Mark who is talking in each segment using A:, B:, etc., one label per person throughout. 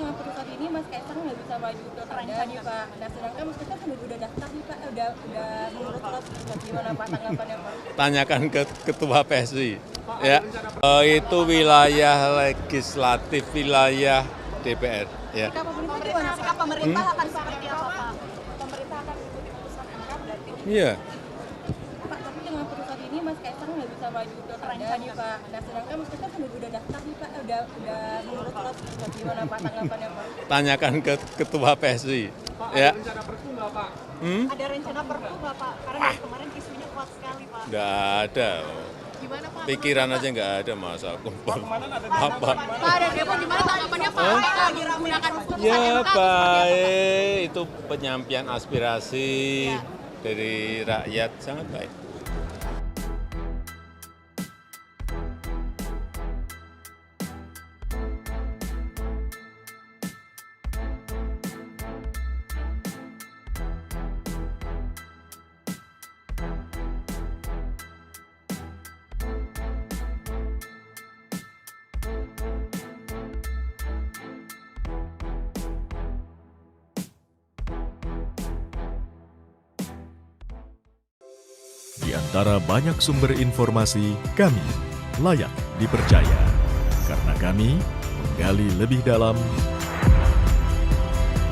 A: dengan putusan ini Mas Kaisang nggak bisa maju ke pilkada nih Pak. Nah sedangkan Mas Kaisang udah daftar nih Pak, udah menurut gimana Pak tanggapannya Pak?
B: Tanyakan ke Ketua PSI. Ya, itu wilayah legislatif, wilayah DPR. Ya.
A: Sikap pemerintah akan seperti apa Pak? Pemerintah akan mengikuti putusan MK berarti?
B: Iya.
A: Pak, tapi dengan putusan ini Mas Kaisang nggak bisa maju ke pilkada nih Pak. Nah sedangkan Mas Kaisang udah daftar nih Pak, udah menurut gimana Pak tanggapannya Pak?
B: Tanyakan ke Ketua PSI. Ya.
A: Ada rencana perpu nggak Pak? Karena dari kemarin isunya kuat sekali Pak.
B: Nggak ada.
A: Gimana Pak?
B: Pikiran aja nggak ada masa aku. Apa?
A: Pak, ada demo gimana tanggapannya Pak? Lagi menggunakan putusan
B: Ya
A: MK
B: baik, itu penyampaian aspirasi dari rakyat sangat baik.
C: Di antara banyak sumber informasi, kami layak dipercaya. Karena kami menggali lebih dalam,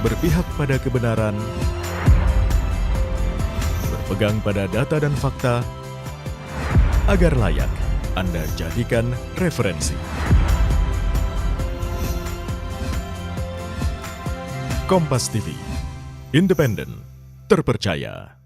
C: berpihak pada kebenaran, berpegang pada data dan fakta, agar layak Anda jadikan referensi. Kompas TV, independen, terpercaya.